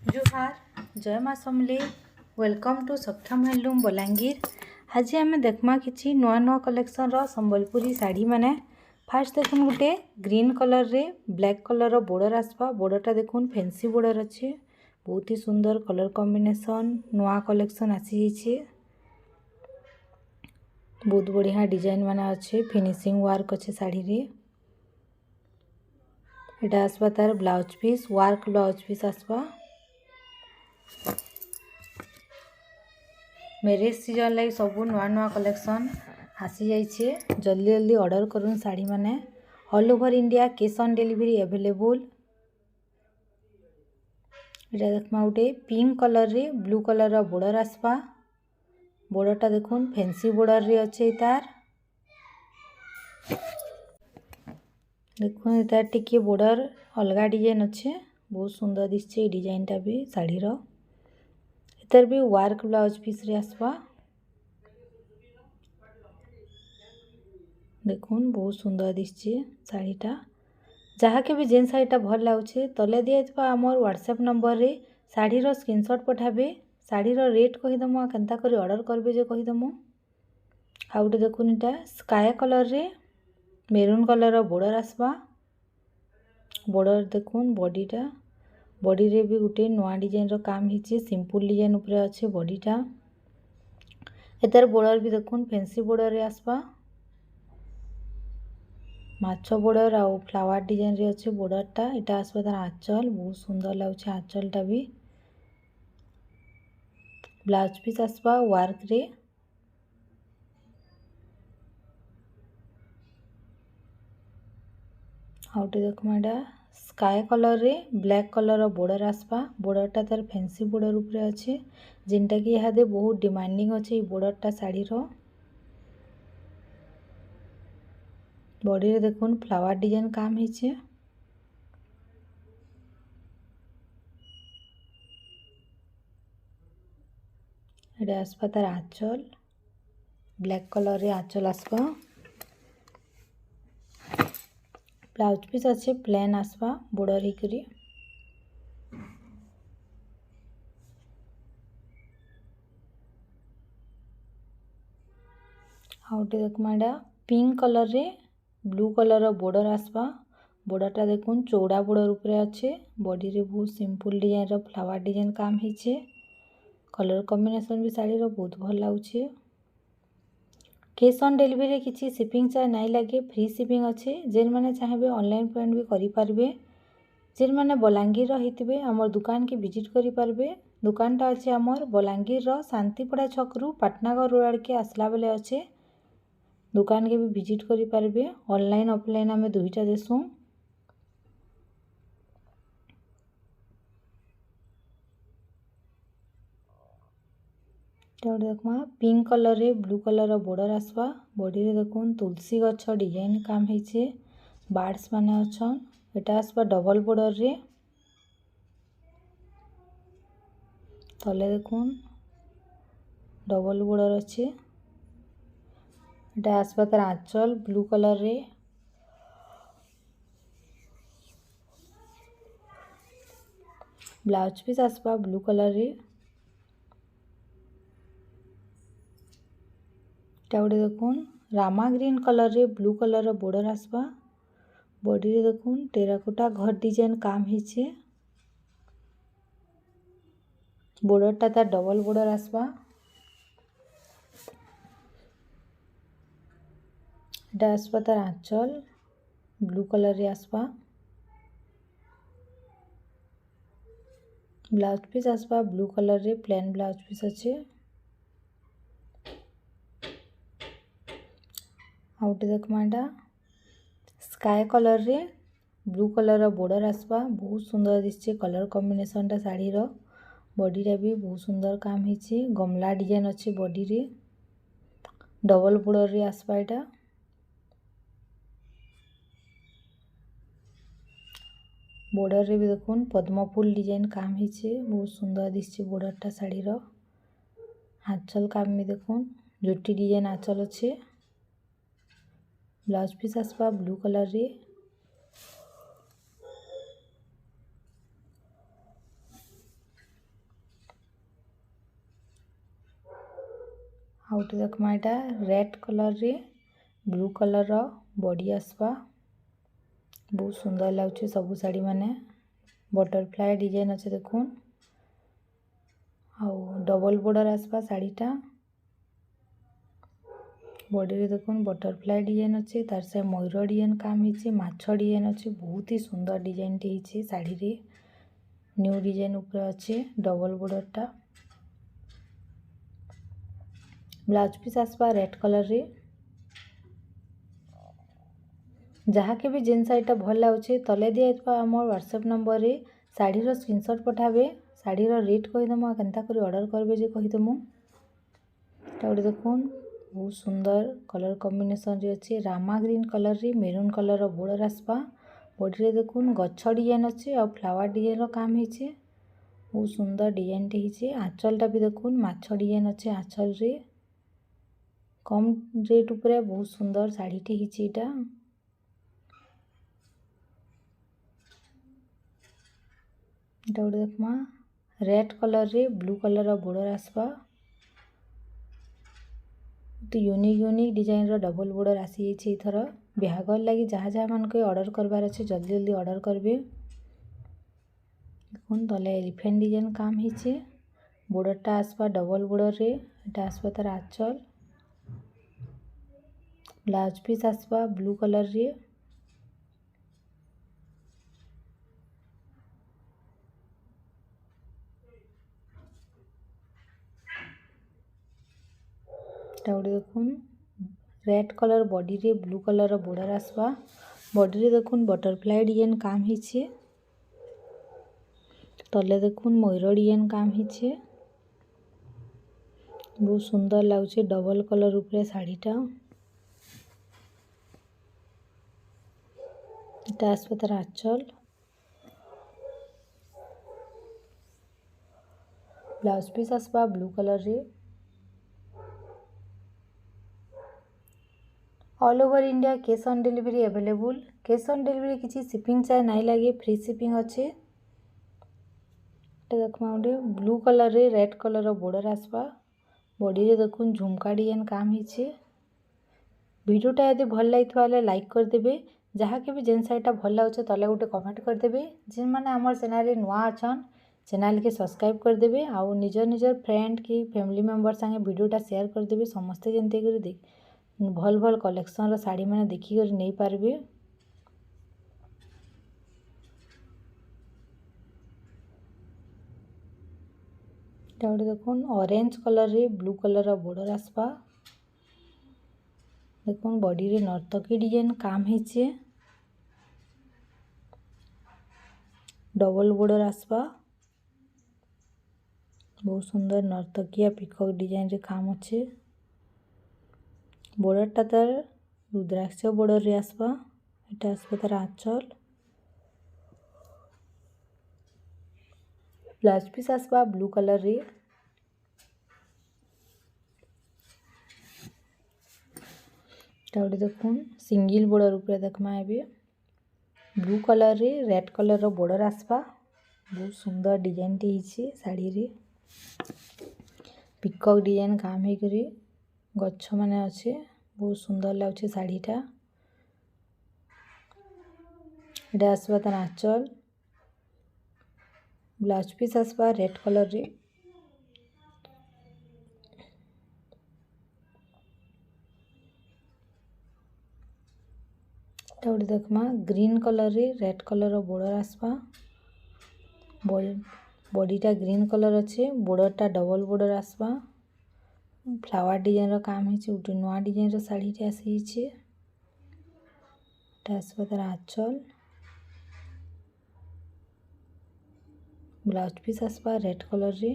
जुहार जय माँ समले welcome to सक्षम हैंडलूम बलांगीर। आज आम देखमा कि नुआ नुआ कलेक्शन रो संबलपुरी साड़ी माने। फास्ट देखुन गोटे ग्रीन कलर रे ब्लैक कलर रो बॉर्डर आसपा। बॉर्डरटा देखुन फैंसी बॉर्डर अच्छे, बहुत ही सुंदर कलर कॉम्बिनेशन नुआ कलेक्शन आसी जाइए। बहुत बढ़िया डिजाइन माने अच्छे, फिनिशिंग वर्क अच्छे साड़ी रे। एटा आसपा तार blouse piece, work blouse piece आसपा। मैरिज सीजन लगी सब नुआ नुआ कलेक्शन आसी जाइए। जल्दी जल्दी ऑर्डर करूँ साड़ी माने। All over India cash on delivery available. इटा देखमा गोटे पिंक कलर रे ब्लू कलर रो बॉर्डर आसपा। बॉर्डरटा देखुन फैंसी बॉर्डर रे अच्छे तार। देखुन तार टिके बॉर्डर अलगा डिजाइन अच्छे, बहुत सुंदर दिसছে डिजाइनटा भी साड़ी रो। इतर भी वर्क ब्लाउज पीस रे आसपा। देखुन बहुत सुंदर दिसছে शाड़ीटा। जहाँ के भी जेन शाड़ीटा भल लाଗୁছে तले दिया आमर व्हाट्सएप नंबर रे शाड़ीर स्क्रीनशॉट पठाबे। शाड़ीर रेट कहीदमु केनता करी ऑर्डर करबे जे कहीदमु। आ गोटे देखुन इटा स्काई कलर रे मेरून कलर रो बॉर्डर आसपा। बॉर्डर देखुन बॉडीटा, बॉडी रे भी गोटे नुआ डिजाइन रो काम हिचे, सिंपल डिजाइन ऊपर अच्छे बॉडीटा। एतार बॉर्डर भी देखुन फैंसी बॉर्डर रे आसपा। माछ बॉर्डर आउ फ्लावर डिजाइन रे अच्छे बॉर्डरटा। इटा आसपा तार आंचल, बहुत सुंदर लाଗୁছে आंचलटा भी। ब्लाउज पीस आसपा वर्क रे। आउटे देखमा एटा स्काई कलर रे ब्लैक कलर बॉर्डर आसपा। बॉर्डरटा तार फैंसी बॉर्डर ऊपर अच्छे, जिनटा कि इहादे बहुत डिमांडिंग अच्छे ये बॉर्डरटा साड़ी रो। बॉडी रे देखुन फ्लावर डिजाइन काम हिचे। एटा आसपा तार आंचल, ब्लैक कलर रे आंचल आसपा। ब्लाउज पीस अच्छे प्लेन आसपा बॉर्डर हिकरी। आउटे देखमा एटा पिंक कलर रे ब्लू कलर बॉर्डर आसपा। बॉर्डरटा देखुन चौड़ा बॉर्डर ऊपर अच्छे, बॉडी रे बहुत सिंपल डिजाइन रो फ्लावर डिजाइन काम हिचे। कलर कॉम्बिनेशन भी साड़ी रो बहुत भल लाଗୁছে। कैश ऑन डिलीवरी किसी शिपिंग चार्ज नहीं लगे, फ्री शिपिंग अच्छे। जेन माने चाहे ऑनलाइन पेमेंट भी करि पारबे। जेन माने बलांगीर रहितबे हमर दुकान के विजिट करि पारबे। दुकानटा अच्छे हमर बलांगीर रो शांतिपड़ा छक रु पाटनागर रोड के आसला बेले अच्छे। दुकान के भी विजिट करि पारबे। ऑनलाइन ऑफलाइन आमे दुईटा देसु। देखमा पिंक कलर रे ब्लू कलर बॉर्डर आसपा। बॉडी रे देखुन तुलसी गछ डिजाइन काम हिचे, बार्ड्स माने अछन। एटा आसपा डबल बॉर्डर रे। तले देखुन डबल बॉर्डर अच्छे। एटा आसपा तार आंचल ब्लू कलर रे। ब्लाउज पीस आसपा ब्लू कलर रे। गोटे देखुन रामा ग्रीन कलर रे ब्लू कलर बॉर्डर आसपा। बॉडी रे देखुन टेराकोटा घर डिजाइन काम हिचे। बॉर्डरटा तार डबल बॉर्डर आसपा। एटा आसपा तार आंचल ब्लू कलर रे आसपा। ब्लाउज पीस आसपा ब्लू कलर रे प्लेन ब्लाउज पीस अच्छे। आउटे देखमा एटा स्काई कलर रे ब्लू कलर बॉर्डर आसपा। बहुत सुंदर दिसছে कलर कॉम्बिनेशनटा साड़ी रो। बॉडीटा भी बहुत सुंदर काम हिचे, गमला डिजाइन अच्छे बॉडी रे। डबल बॉर्डर रे आसपा एटा। बॉर्डर रे भी देखुन पद्म फूल डिजाइन काम हिचे, बहुत सुंदर दिसছে बॉर्डरटा साड़ी रो। आंचल काम भी देखुन जुटी डिजाइन आंचल अच्छे। ब्लाउज पीस आसपा ब्लू कलर रे। आउटे देखमा एटा रेड कलर रे ब्लू कलर रो बॉडी आसवा बहुत सुंदर लागुचे सबु साड़ी माने बटरफ्लाई डिजाइन अच्छे देखुन आउ डबल बॉर्डर आसवा साड़ीटा बॉडी रे देखुन बटरफ्लाई डिजाइन अच्छे तार से मयूर डिजाइन काम हिचे माछ डिजाइन अच्छे बहुत ही सुंदर डिजाइन टी हिचे साड़ी रे न्यू डिजाइन ऊपर अच्छे डबल बॉर्डर टा ब्लाउज पीस आसवा रेड कलर रे जहाँ के भी जेन साड़ीटा भल लाଗୁଛି तले दिया आमर व्हाट्सएप नंबर रे साड़ी रो स्क्रीनशॉट पठाबे साड़ी रो रेट कहीदेमु केनता करी ऑर्डर करबे जे कहीदेमु ताउडे देखुन बहुत सुंदर कलर कॉम्बिनेशन रे अच्छे रामा ग्रीन कलर रे मेरून कलर रो बॉर्डर आसपा बॉडी रे देखुन गच्छ डिजाइन अच्छे और फ्लावर डिजाइन रो काम हिचे बहुत सुंदर डिजाइन टे हिचे आंचलटा भी देखुन माछ डिजाइन अच्छे आंचल रे कम रेट ऊपर बहुत सुंदर साड़ी टे हिचे एटा एटा गोटे देखमा रेड कलर रे ब्लू कलर रो बॉर्डर आसपा तो यूनिक डिजाइन रो डबल बॉर्डर आसी छै इथर बिहागर लागि जहाँ जहाँ मान के ऑर्डर करबार अछि जल्दी जल्दी ऑर्डर करबे देखुन तले एलिफेंट डिजाइन काम हिचे बॉर्डरटा आसपा डबल बॉर्डर रे एटा आसपा तार आंचल ब्लाउज पीस आसपा ब्लू कलर रे एटा गोटे देखुन रेड कलर बॉडी रे ब्लू कलर बॉर्डर आसवा बॉडी रे देखुन बटरफ्लाई डिजाइन काम हिचे तले देखुन मयूर डिजाइन काम हिचे बहुत सुंदर लागुचे डबल कलर ऊपर साड़ीटा एटा आसवा तार आंचल ब्लाउज पीस आसवा ब्लू कलर रे all over India cash on delivery available cash on delivery किसी शिपिंग चार्ज नहीं लगे फ्री शिपिंग अच्छे देखमा गोटे ब्लू कलर रे रेड कलर बॉर्डर आसवा बॉडी रे देखुन झुमका डिजाइन काम हिचे वीडियोटा यदि भल लगी लाइक करदेवे जहाँ के भी जेन साड़ीटा भल लगे तले गोटे कमेंट करदेवे जेन मैंने आम चैनल रे नुआ अछन चैनल के सब्सक्राइब करदेवे आउ निजर निजर फ्रेंड की फैमिली मेंबर संगे वीडियोटा शेयर करदेवे समस्ते जेनते करी देख भल भल कलेक्शन रो साड़ी मैंने देखिक नहीं पारबे गोटे देखुन ऑरेंज कलर रे ब्लू कलर बॉर्डर आसपा देखुन बॉडी रे नर्तकी डिजाइन काम हिचे डबल बॉर्डर आसपा बहुत सुंदर नर्तकिया पिकॉक डिजाइन रे काम अच्छे बॉर्डरटा तार रुद्राक्ष बॉर्डर रे आसपा एटा आसपा तार आंचल ब्लाउज पीस आसपा ब्लू कलर रे गोटे देखुन सिंगल बॉर्डर ऊपर देखमा एबे ब्लू कलर रे रेड कलर रो बॉर्डर आसपा बहुत सुंदर डिजाइन टी हिचे साड़ी रे पिकॉक डिजाइन काम हे करी गच्छ माने अच्छे बहुत सुंदर लागुचे साड़ीटा एटा आसवा तार आंचल ब्लाउज पीस आसवा रेड कलर रे गोटे देखमा ग्रीन कलर रे रेड कलर बॉर्डर आसवा बॉडीटा ग्रीन कलर अच्छे बॉर्डरटा डबल बॉर्डर आसवा फ्लावर डिजाइन रो काम हिचे गोटे नुआ डिजाइन रो साड़ीटे आसी हिचे एटा आसवा तार आंचल ब्लाउज पीस आसवा रेड कलर रे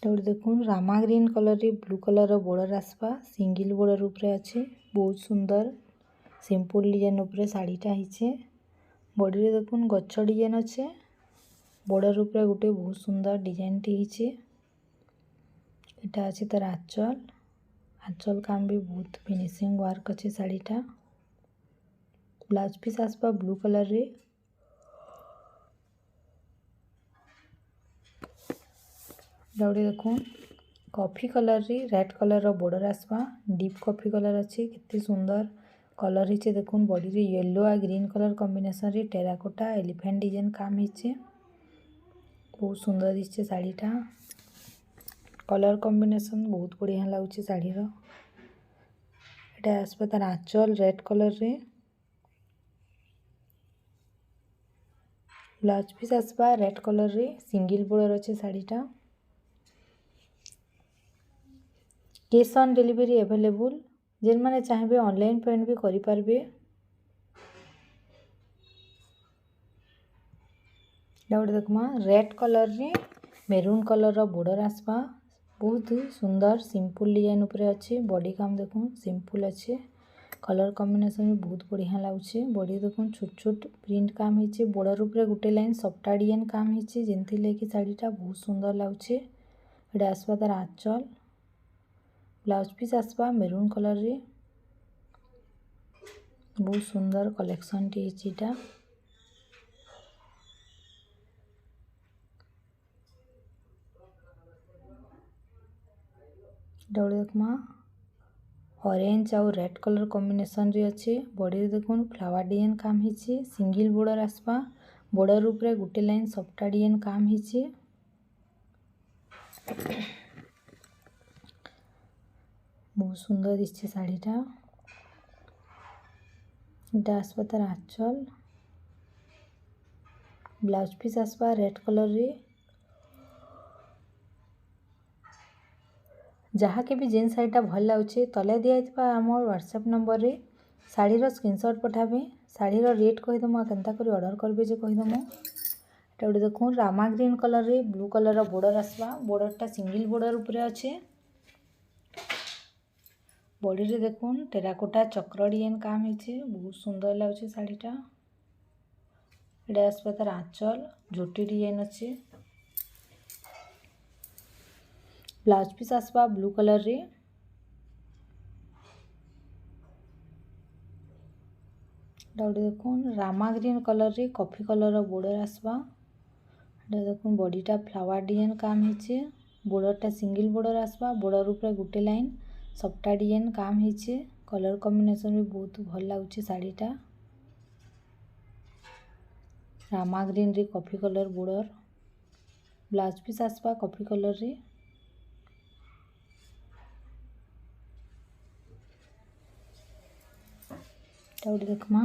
गोटे देखुन रामा ग्रीन कलर रे ब्लू कलर बॉर्डर आसवा सिंगल बॉर्डर ऊपर अच्छे बहुत सुंदर सिंपल डिजाइन ऊपर साड़ीटा हिचे बॉडी रे देखुन गच्छ डिजाइन अच्छे बॉर्डर ऊपर गोटे बहुत सुंदर डिजाइन टी हिचे एटा अच्छे तार आंचल आंचल काम भी बहुत फिनिशिंग वर्क अच्छे साड़ीटा ब्लाउज पीस आसपा ब्लू कलर रे दौड़ी देखून कॉफी कलर रे रेड कलर रो बॉर्डर आसवा डीप कॉफी कलर अच्छे कितने सुंदर कलर हिचे देखून बॉडी रे येलो आ ग्रीन कलर कॉम्बिनेशन रे टेराकोटा एलिफेंट डिजाइन काम हिचे बहुत सुंदर दिसছে शाड़ीटा कलर कॉम्बिनेशन बहुत बढ़िया लगुच शाड़ी रो एटा आसवा तार आंचल रेड कलर रे ब्लाउज पीस आसवा रेड कलर रे सिंगल बॉर्डर अच्छे शाड़ीटा कैश ऑन डिलीवरी अवेलेबल जेन माने चाहिए ऑनलाइन पेमेंट भी करि पारबे डाउट देखमा रेड कलर रे मेरून कलर रो बॉर्डर आसवा बहुत ही सुंदर सिंपल डिजाइन ऊपर अच्छे बॉडी काम देखो सिंपल अच्छे कलर कॉम्बिनेशन भी बहुत बढ़िया लगुचे बॉडी देखो छोट छोट प्रिंट काम हिचे बॉर्डर ऊपर गोटे लाइन सफ्टा डिजाइन काम हिचे जेंति लेके साड़ीटा बहुत सुंदर लगुचे एटा आसवा तार आंचल ब्लाउज पीस आसवा मेरून कलर रे बहुत सुंदर कलेक्शन टी हिचीटा डबल देखमा ऑरेंज आउ रेड कलर कॉम्बिनेशन रे अच्छे बॉडी रे देखुन फ्लावर डिजाइन काम हिचे सिंगल बॉर्डर आसवा बॉर्डर ऊपर गोटे लाइन सफ्टा डिजाइन काम हिचे बहुत सुंदर दिसছে শাড়িটা এটা आसवा तार आंचल ब्लाउज पीस आसवा रेड कलर रे जहाँ के भी जेन शाड़ीटा भल लाଗୁଛି तले दिया आम व्हाट्सएप नंबर रे शाड़ीर स्क्रीनशॉट पठाबे शाड़ीर रेट कहीदेमु केनता करी ऑर्डर करबे जे कहीदेमु एटा गोटे देखो रामा ग्रीन कलर रे ब्लू कलर बॉर्डर आसवा बॉर्डरटा सिंगल बॉर्डर ऊपर अच्छे बॉडी रे देखुन टेराकोटा चक्र डिजाइन काम हिचे बहुत सुंदर लगुचे शाड़ीटा एटा आसवा तार आंचल झोटी डिजाइन अच्छे ब्लाउज पीस आसवा ब्लू कलर रे डाउट देखुन रामा ग्रीन कलर रे कॉफी कलर बॉर्डर आसवा एटा देखुन बॉडीटा फ्लावर डिजाइन काम हिचे बॉर्डरटा सिंगल बॉर्डर आसवा बॉर्डर ऊपर गोटे लाइन सफ्टा डिजाइन काम हिचे कलर कॉम्बिनेशन भी बहुत भल लगुचे शाड़ीटा रामा ग्रीन रे coffee colour border blouse piece आसवा कॉफी कलर रे गोटे देखमा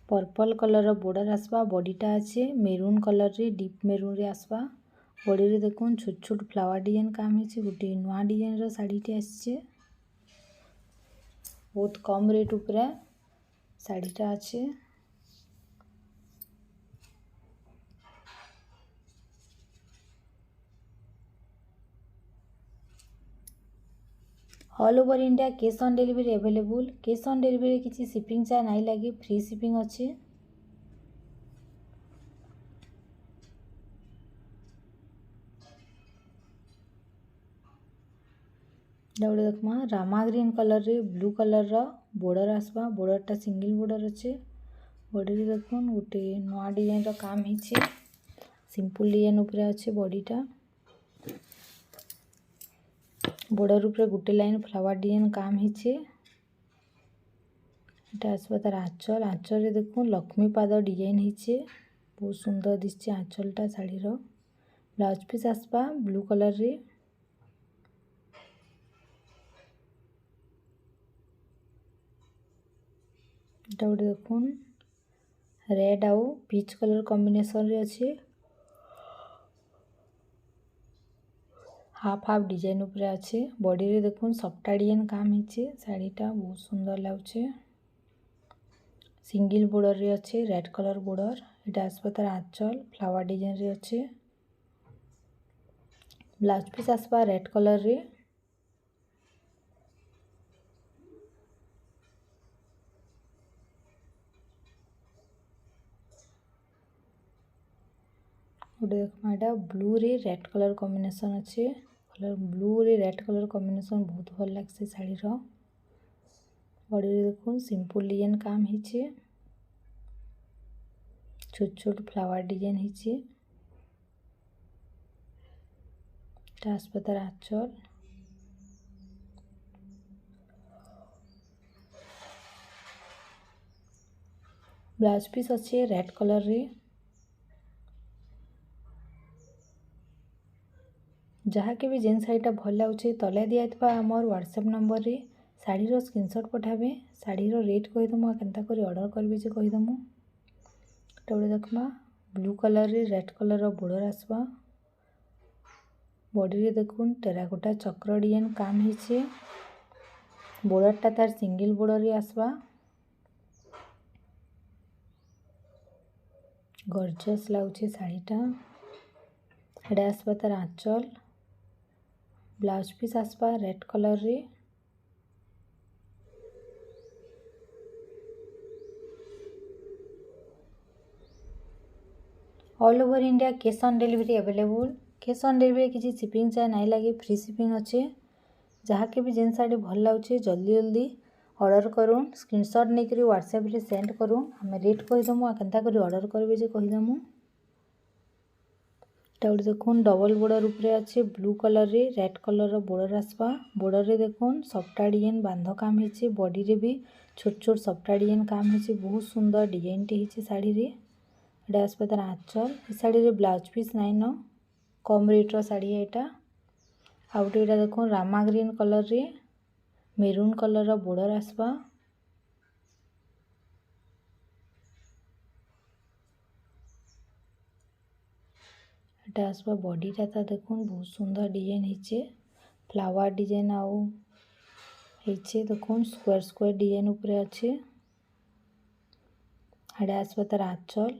पर्पल कलर बॉर्डर आसवा बॉडीटा अच्छे मेरून कलर रे डीप मेरून रे आसवा बॉडी रे देखुन छोट छोट फ्लावर डिजाइन काम हिचे गोटे नुआ डिजाइन रो शाड़ीटी आछे बहुत कम रेट ऊपर शाड़ीटा अच्छे all over India cash on delivery available cash on delivery किसी शिपिंग चार्ज नहीं लगे फ्री शिपिंग अच्छे गोटे देखमा रामा ग्रीन कलर रे ब्लू कलर रो बॉर्डर आसवा बॉर्डरटा सिंगल बॉर्डर अच्छे बॉडी रे देखुन गोटे नुआ डिजाइन रो काम हिचे सिंपल डिजाइन ऊपर अच्छे बॉडीटा बॉर्डर ऊपर गोटे लाइन फ्लावर डिजाइन काम हिचे एटा आसवा तार आंचल आंचल रे देखुन लक्ष्मी पाद डिजाइन हिचे बहुत सुंदर दिसছে आंचलटा शाड़ीर ब्लाउज पीस आसवा ब्लू कलर रे एटा गोटे देखुन रेड आउ पीच कलर कॉम्बिनेशन रे अच्छे हाफ हाफ डिजाइन ऊपर अच्छे बॉडी रे देखुन सफ्टा डिजाइन काम हिचे शाड़ीटा बहुत सुंदर लगुचे सिंगल बॉर्डर रे अच्छे रेड कलर बॉर्डर एटा आसवा तार आंचल फ्लावर डिजाइन रे अच्छे ब्लाउज पीस आसवा रेड कलर रे गोटे देखमा एटा ब्लू रे रेड कलर कॉम्बिनेशन अच्छे कलर ब्लू रे रेड कलर कॉम्बिनेशन बहुत भल लगसे शाड़ीर बॉडी रे देखुन सिंपल डिजाइन काम हिचे छोट छोट फ्लावर डिजाइन हिचे এটা আসবে তার আঁচল। ब्लाउज पीस अच्छे रेड कलर रे जहाँ के भी जेन शाढ़ीटा भल लगे तले दिखाई आमर व्हाट्सएप नंबर रे शाढ़ीर स्क्रीनशॉट पठाबे। शाढ़ीर रेट कहीदेमु केन्ता करी ऑर्डर करबे जे कहीदेमु। गोटे देखमा ब्लू कलर रे रेड कलर बॉर्डर आसवा। बॉडी रे देखुन टेराकोटा चक्र डिजाइन काम हिचे। बॉर्डरटा तार सिंगल बॉर्डर रे आसवा। गॉर्जियस लाଗୁଛି शाढ़ीटा। एडा आसवा तार आंचल। ब्लाउज पीस आसवा रेड कलर रे। All over India cash on delivery available. Cash on delivery किसी शिपिंग चार्ज नहीं लगे, फ्री शिपिंग अच्छे। जहाँ के भी जिन साड़ी भल लगे जल्दी जल्दी ऑर्डर करूँ। स्क्रीनशॉट नहीं करी व्हाट्सएप रे सेंड करूँ। आम रेट कहीदेमु केन्ता करी ऑर्डर करबे जे कहीदेमु। गोटे देखुन डबल बॉर्डर उपरे अच्छे ब्लू कलर रे रेड कलर बॉर्डर आसवा। बॉर्डर रे देखुन सफ्टा डिजाइन बांध काम हिचे। बॉडी रे भी छोट छोट सफ्टा डिजाइन काम हिचे। बहुत सुंदर डिजाइन टे हिचे साड़ी रे। एटा आसवा तार आंचल। ए साड़ी रे ब्लाउज पीस नाइन न कम रेट रो साड़ी एटा। आ गोटे एटा देखुन रामा ग्रीन कलर रे मेरून कलर बॉर्डर आसवा। एटा आसवा बॉडीटा ता देखुन बहुत सुंदर डिजाइन हिचे। फ्लावर डिजाइन आउ हिचे देखुन स्क्वायर स्क्वायर डिजाइन उपरे अच्छे। एटा आसवा तार आंचल।